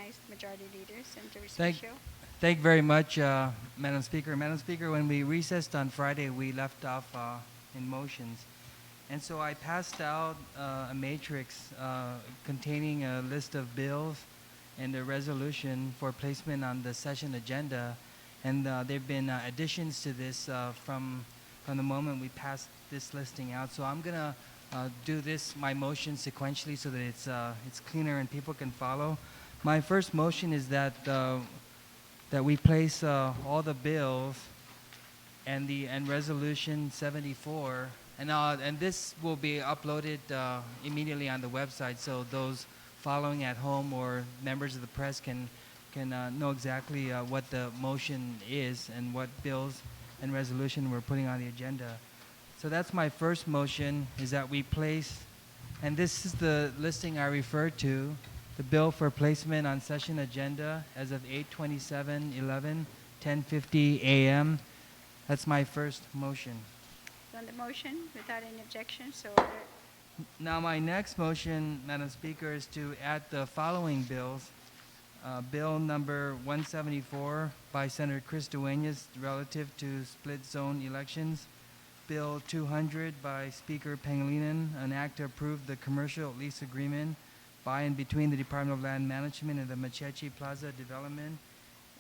recognize the Majority Leader, Senator Thank, Respicio. thank very much, Madam Speaker. Madam Speaker, when we recessed on Friday, we left off in motions. And so I passed out a matrix containing a list of bills and a resolution for placement on the session agenda. And there have been additions to this from the moment we passed this listing out. So I'm going to do my motion sequentially so that it's cleaner and people can follow. My first motion is that we place all the bills and resolution 74, and this will be uploaded immediately on the website, so those following at home or members of the press can know exactly what the motion is and what bills and resolution we're putting on the agenda. So that's my first motion, is that we place, and this is the listing I referred to, the bill for placement on session agenda as of 8/27/11, 10:50 a.m. That's my first motion. On the motion, without any objection, so ordered. Now my next motion, Madam Speaker, is to add the following bills. Bill number 174 by Senator Chris Duenas relative to split zone elections. Bill 200 by Speaker Pangilinan, an act to approve the commercial lease agreement by and between the Department of Land Management and the Machechi Plaza Development.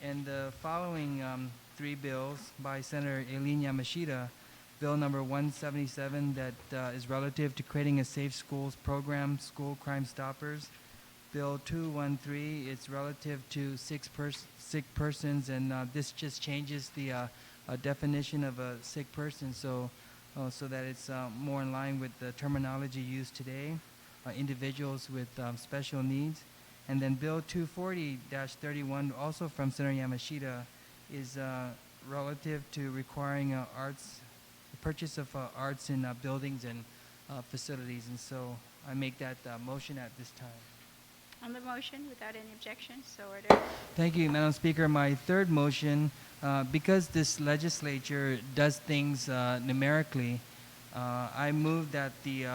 And the following three bills by Senator Eileen Yamashita. Bill number 177 that is relative to creating a safe schools program, School Crime Stoppers. Bill 213, it's relative to sick persons, and this just changes the definition of a sick person so that it's more in line with the terminology used today, individuals with special needs. And then Bill 240-31, also from Senator Yamashita, is relative to requiring the purchase of arts in buildings and facilities. And so I make that motion at this time. On the motion, without any objection, so ordered. Thank you, Madam Speaker. My third motion, because this legislature does things numerically, I move that the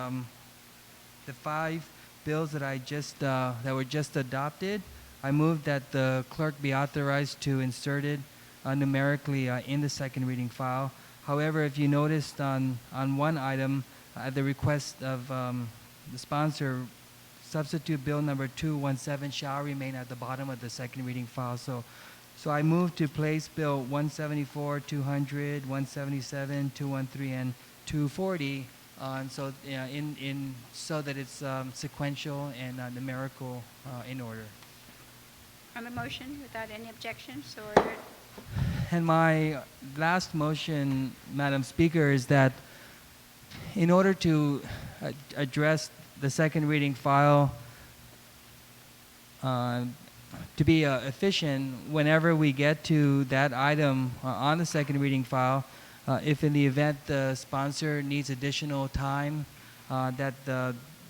five bills that were just adopted, I move that the clerk be authorized to insert it numerically in the second reading file. However, if you noticed on one item, at the request of the sponsor, substitute bill number 217 shall remain at the bottom of the second reading file. So I move to place bill 174, 200, 177, 213, and 240, so that it's sequential and numerical in order. On the motion, without any objection, so ordered. And my last motion, Madam Speaker, is that in order to address the second reading file to be efficient, whenever we get to that item on the second reading file, if in the event the sponsor needs additional time, that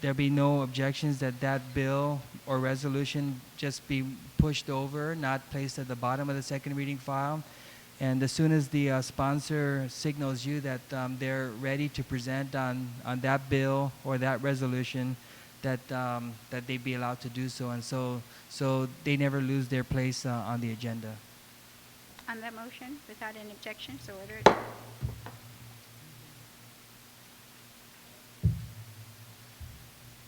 there be no objections, that bill or resolution just be pushed over, not placed at the bottom of the second reading file. And as soon as the sponsor signals you that they're ready to present on that bill or that resolution, that they be allowed to do so, and so they never lose their place on the agenda. On that motion, without any objection, so ordered.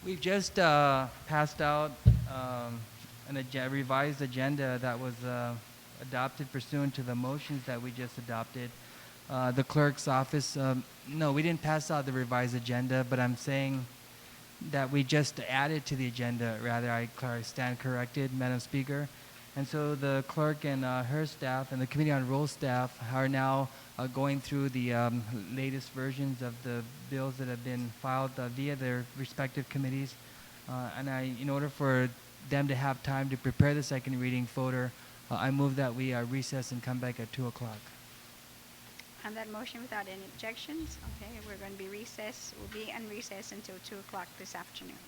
We've just passed out a revised agenda that was adopted pursuant to the motions that we just adopted. The clerk's office, no, we didn't pass out the revised agenda, but I'm saying that we just added to the agenda. Rather, I stand corrected, Madam Speaker. And so the clerk and her staff and the Committee on Rules staff are now going through the latest versions of the bills that have been filed via their respective committees. And in order for them to have time to prepare the second reading folder, I move that we recess and come back at 2 o'clock. On that motion, without any objections, okay, we're going to be recessed. We'll be on recess until 2 o'clock this afternoon.